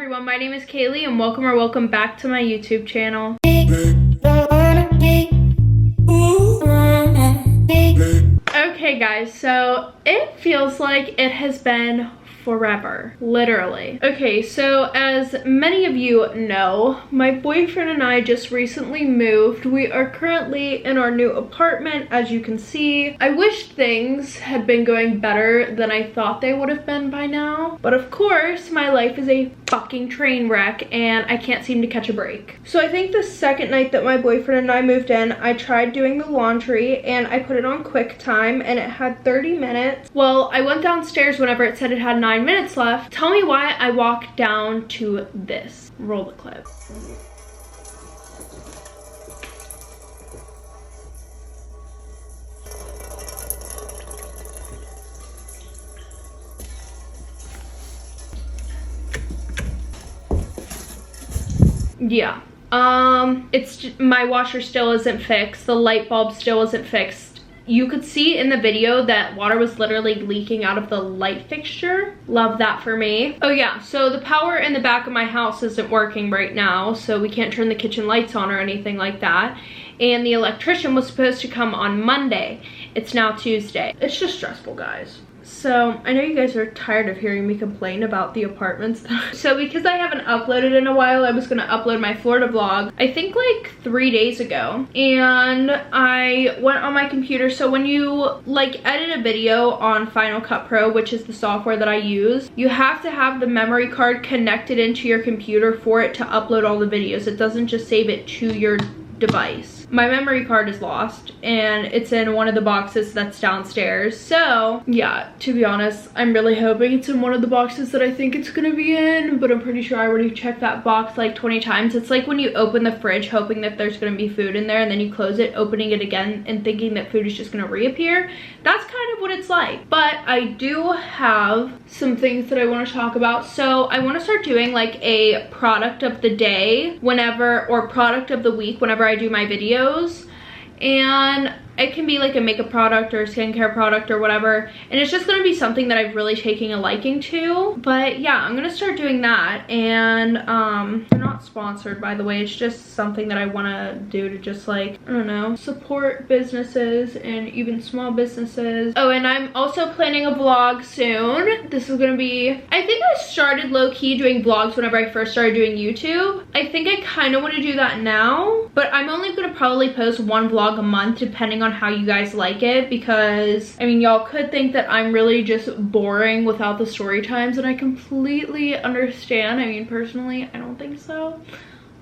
everyone, my name is Kaylee and welcome back to my YouTube channel. Okay guys, so it feels like it has been forever, literally. Okay, so as many of you know, my boyfriend and I just recently moved. We are currently in our new apartment, as you can see. I wish things had been going better than I thought they would have been by now, but of course my life is a fucking train wreck and I can't seem to catch a break. So I think the second night that my boyfriend and I moved in, I tried doing the laundry and I put it on QuickTime and it had 30 minutes. Well, I went downstairs whenever it said it had 9 minutes left. Tell me why I walked down to this. Roll the clip. Yeah. My washer still isn't fixed. The light bulb still isn't fixed. You could see in the video that water was literally leaking out of the light fixture. Love that for me. Oh yeah, so the power in the back of my house isn't working right now, so we can't turn the kitchen lights on or anything like that. And the electrician was supposed to come on Monday. It's now Tuesday. It's just stressful, guys. So I know you guys are tired of hearing me complain about the apartments. So because I haven't uploaded in a while, I was gonna upload my Florida vlog, I think like 3 days ago. And I went on my computer. So when you like edit a video on Final Cut Pro, which is the software that I use, you have to have the memory card connected into your computer for it to upload all the videos. It doesn't just save it to your device. My memory card is lost and it's in one of the boxes that's downstairs. So yeah, to be honest, I'm really hoping it's in one of the boxes that I think it's gonna be in, but I'm pretty sure I already checked that box like 20 times. It's like when you open the fridge hoping that there's gonna be food in there and then you close it, opening it again and thinking that food is just gonna reappear. That's kind of what it's like. But I do have some things that I want to talk about. So I want to start doing like a product of the day whenever, or product of the week whenever I do my videos. And it can be like a makeup product or a skincare product or whatever, and it's just gonna be something that I've really taken a liking to. But yeah, I'm gonna start doing that. And they're not sponsored, by the way. It's just something that I want to do to just like, I don't know, support businesses and even small businesses. Oh, and I'm also planning a vlog soon. This is gonna be, I think I started low-key doing vlogs whenever I first started doing YouTube. I think I kind of want to do that now, but I'm only gonna probably post one vlog a month depending on how you guys like it, because I mean, y'all could think that I'm really just boring without the story times, and I completely understand. I mean, personally, I don't think so,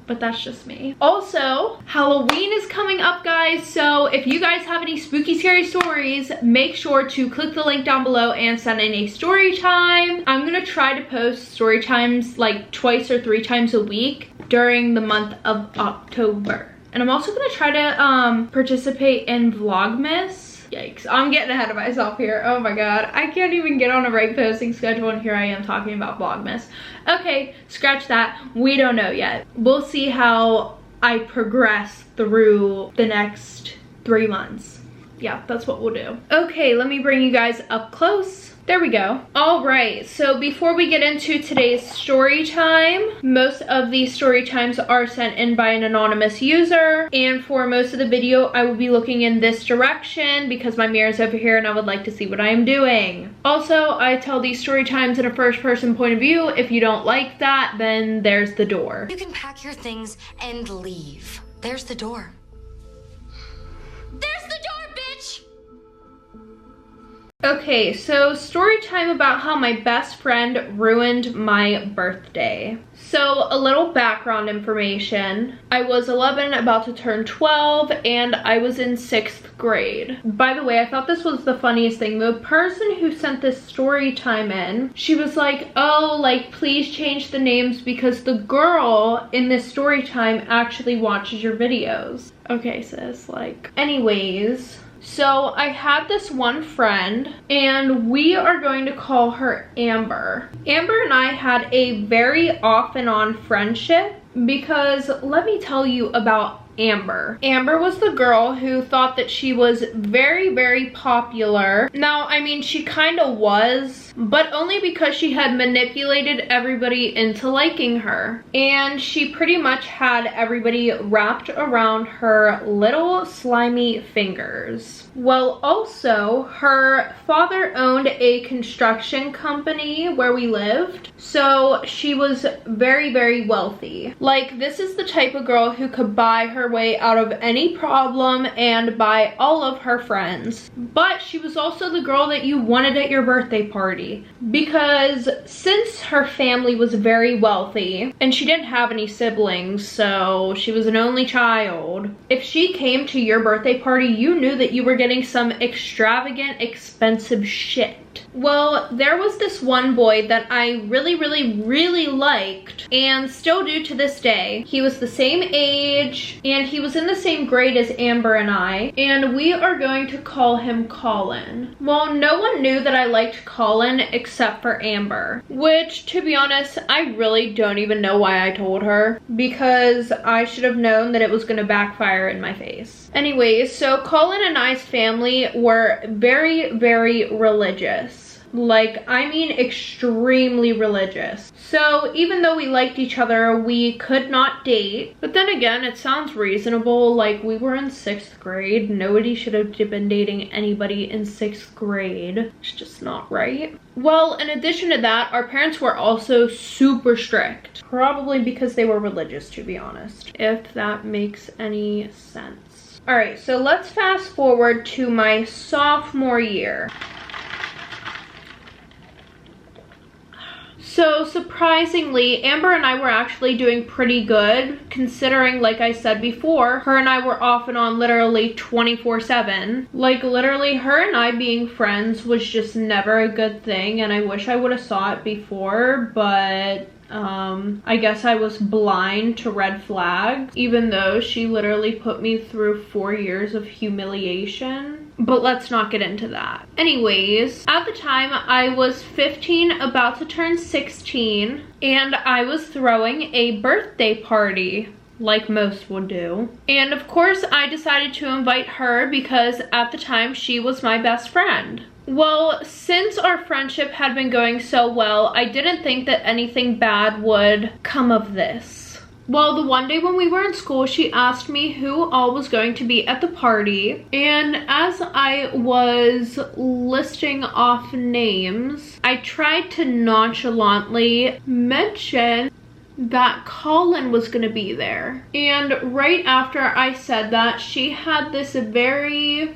but that's just me. Also, Halloween is coming up, guys, so if you guys have any spooky scary stories, make sure to click the link down below and send in a story time. I'm gonna try to post story times like twice or 3 times a week during the month of October. And I'm also gonna try to participate in Vlogmas. Yikes, I'm getting ahead of myself here. Oh my god, I can't even get on a right posting schedule and here I am talking about Vlogmas. Okay, scratch that, we don't know yet. We'll see how I progress through the next 3 months. Yeah, that's what we'll do. Okay, let me bring you guys up close. There we go. All right, so before we get into today's story time, most of these story times are sent in by an anonymous user. And for most of the video, I will be looking in this direction because my mirror is over here and I would like to see what I am doing. Also, I tell these story times in a first person point of view. If you don't like that, then there's the door. You can pack your things and leave. There's the door. There's the door, bitch! Okay, so story time about how my best friend ruined my birthday. So a little background information. I was 11, about to turn 12, and I was in 6th grade. By the way, I thought this was the funniest thing. The person who sent this story time in, she was like, oh, like, please change the names because the girl in this story time actually watches your videos. Okay, sis, like, anyways. So I had this one friend and we are going to call her Amber. Amber and I had a very off and on friendship because let me tell you about Amber. Amber was the girl who thought that she was very, very popular. Now, I mean, she kind of was but only because she had manipulated everybody into liking her. And she pretty much had everybody wrapped around her little slimy fingers. Well, also, her father owned a construction company where we lived, so she was very, very wealthy. Like, this is the type of girl who could buy her way out of any problem and buy all of her friends. But she was also the girl that you wanted at your birthday party, because since her family was very wealthy and she didn't have any siblings, so she was an only child, if she came to your birthday party, you knew that you were getting some extravagant, expensive shit. Well, there was this one boy that I really, really, really liked, and still do to this day. He was the same age, and he was in the same grade as Amber and I, and we are going to call him Colin. Well, no one knew that I liked Colin except for Amber, which, to be honest, I really don't even know why I told her, because I should have known that it was going to backfire in my face. Anyways, so Colin and I's family were very, very religious. Like, I mean extremely religious. So even though we liked each other, we could not date. But then again, it sounds reasonable. Like, we were in 6th grade. Nobody should have been dating anybody in 6th grade. It's just not right. Well, in addition to that, our parents were also super strict. Probably because they were religious, to be honest, if that makes any sense. All right, so let's fast forward to my sophomore year. So surprisingly, Amber and I were actually doing pretty good, considering, like I said before, her and I were off and on literally 24/7. Like, literally, her and I being friends was just never a good thing, and I wish I would have saw it before, but I guess I was blind to red flags, even though she literally put me through 4 years of humiliation. But let's not get into that. Anyways, at the time I was 15, about to turn 16, and I was throwing a birthday party, like most would do. And of course I decided to invite her because at the time she was my best friend. Well, since our friendship had been going so well, I didn't think that anything bad would come of this. Well, the one day when we were in school, she asked me who all was going to be at the party, and as I was listing off names, I tried to nonchalantly mention that Colin was gonna be there. And right after I said that, she had this very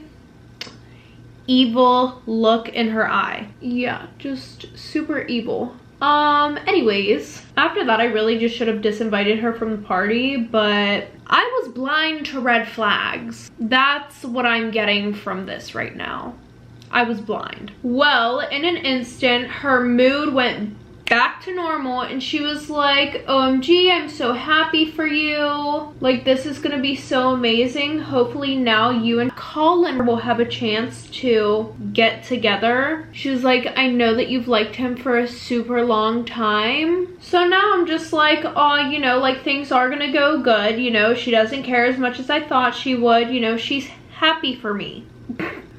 evil look in her eye. Yeah, just super evil. Anyways, after that I really just should have disinvited her from the party, but I was blind to red flags. That's what I'm getting from this right now. I was blind. Well, in an instant, her mood went back to normal, and she was like, OMG, I'm so happy for you. Like, this is gonna be so amazing. Hopefully now you and Colin will have a chance to get together. She was like, I know that you've liked him for a super long time. So now I'm just like, oh, you know, like, things are gonna go good. You know, she doesn't care as much as I thought she would. You know, she's happy for me.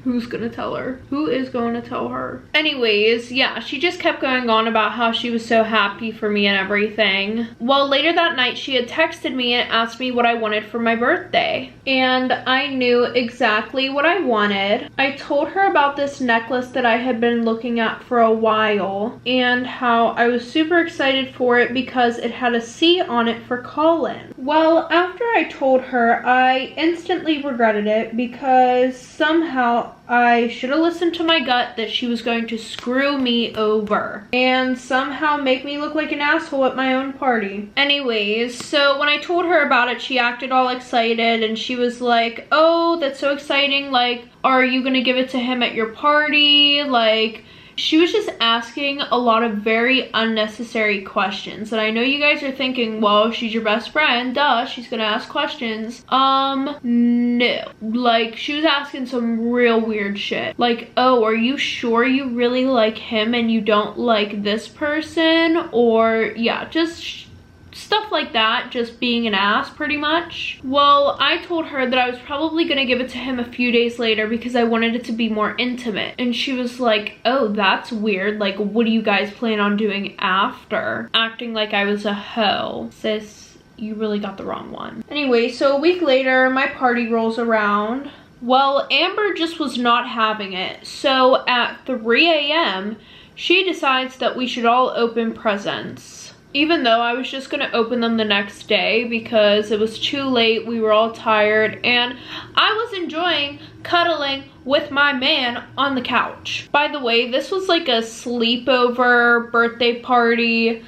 Who's gonna tell her? Who is going to tell her? Anyways, yeah, she just kept going on about how she was so happy for me and everything. Well, later that night, she had texted me and asked me what I wanted for my birthday. And I knew exactly what I wanted. I told her about this necklace that I had been looking at for a while, and how I was super excited for it because it had a C on it for Colin. Well, after I told her, I instantly regretted it because somehow I should have listened to my gut that she was going to screw me over and somehow make me look like an asshole at my own party. Anyways, so when I told her about it, she acted all excited and she was like, oh, that's so exciting. Like, are you gonna give it to him at your party? Like, she was just asking a lot of very unnecessary questions. And I know you guys are thinking, well, she's your best friend, duh, she's gonna ask questions. No. Like, she was asking some real weird shit. Like, oh, are you sure you really like him and you don't like this person? Or, yeah, just stuff like that, just being an ass pretty much. Well, I told her that I was probably gonna give it to him a few days later because I wanted it to be more intimate. And she was like, oh, that's weird. Like, what do you guys plan on doing after? Acting like I was a hoe. Sis, you really got the wrong one. Anyway, so a week later, my party rolls around. Well, Amber just was not having it. So at 3 a.m., she decides that we should all open presents. Even though I was just gonna open them the next day because it was too late, we were all tired, and I was enjoying cuddling with my man on the couch. By the way, this was like a sleepover birthday party,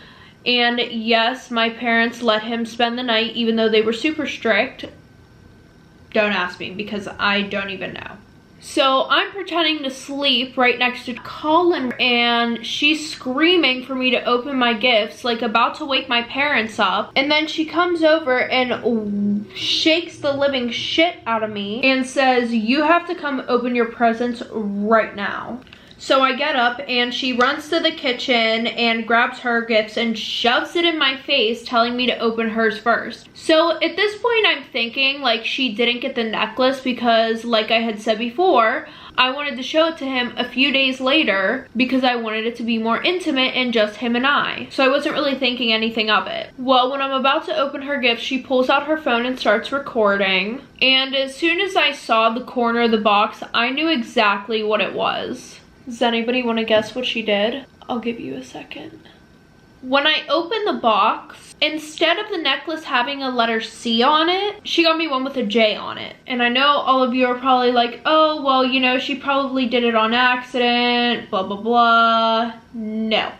and yes, my parents let him spend the night even though they were super strict. Don't ask me because I don't even know. So I'm pretending to sleep right next to Colin, and she's screaming for me to open my gifts, like about to wake my parents up. And then she comes over and shakes the living shit out of me and says, you have to come open your presents right now. So I get up and she runs to the kitchen and grabs her gifts and shoves it in my face, telling me to open hers first. So at this point I'm thinking like she didn't get the necklace because, like I had said before, I wanted to show it to him a few days later because I wanted it to be more intimate and just him and I. So I wasn't really thinking anything of it. Well, when I'm about to open her gift, she pulls out her phone and starts recording. And as soon as I saw the corner of the box, I knew exactly what it was. Does anybody want to guess what she did? I'll give you a second. When I opened the box, instead of the necklace having a letter C on it, she got me one with a J on it. And I know all of you are probably like, oh, well, you know, she probably did it on accident, blah, blah, blah. No.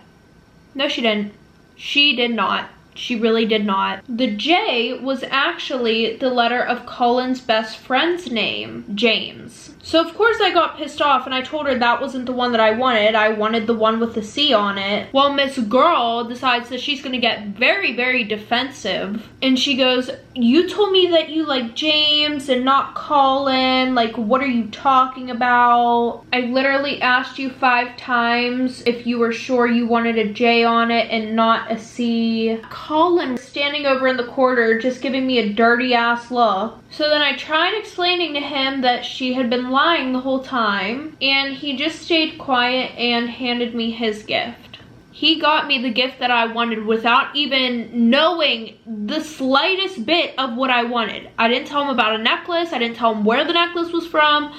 No, she didn't. She did not. She really did not. The J was actually the letter of Colin's best friend's name, James. So of course I got pissed off and I told her that wasn't the one that I wanted. I wanted the one with the C on it. Well, Miss Girl decides that she's gonna get very, very defensive. And she goes, you told me that you like James and not Colin. Like, what are you talking about? I literally asked you 5 times if you were sure you wanted a J on it and not a C. Colin was standing over in the corner just giving me a dirty ass look. So then I tried explaining to him that she had been lying the whole time, and he just stayed quiet and handed me his gift. He got me the gift that I wanted without even knowing the slightest bit of what I wanted. I didn't tell him about a necklace. I didn't tell him where the necklace was from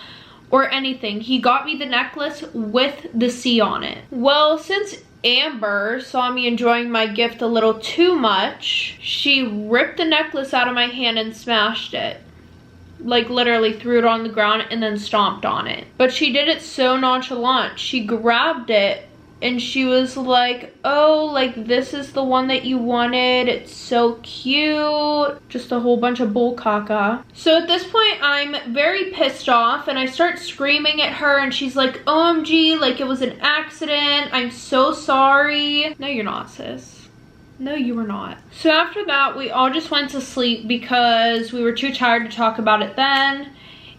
or anything. He got me the necklace with the C on it. Well, since Amber saw me enjoying my gift a little too much, she ripped the necklace out of my hand and smashed it. Like literally threw it on the ground and then stomped on it. But she did it so nonchalant. She grabbed it and she was like, oh, like this is the one that you wanted. It's so cute. Just a whole bunch of bull caca. So at this point, I'm very pissed off and I start screaming at her and she's like, OMG, like it was an accident. I'm so sorry. No, you're not, sis. No, you were not. So after that, we all just went to sleep because we were too tired to talk about it then.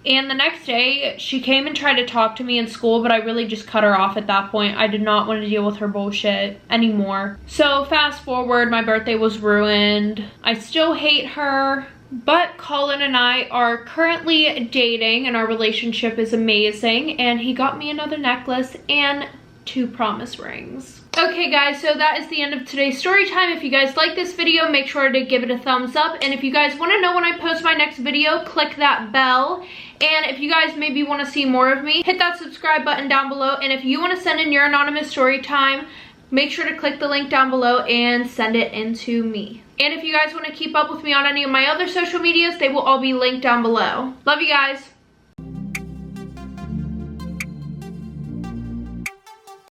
And the next day, she came and tried to talk to me in school, but I really just cut her off at that point. I did not want to deal with her bullshit anymore. So fast forward, my birthday was ruined. I still hate her, but Colin and I are currently dating and our relationship is amazing. And he got me another necklace and 2 promise rings. Okay guys, so that is the end of today's story time. If you guys like this video, make sure to give it a thumbs up. And if you guys want to know when I post my next video, click that bell. And if you guys maybe want to see more of me, hit that subscribe button down below. And if you want to send in your anonymous story time, make sure to click the link down below and send it in to me. And if you guys want to keep up with me on any of my other social medias, they will all be linked down below. Love you guys.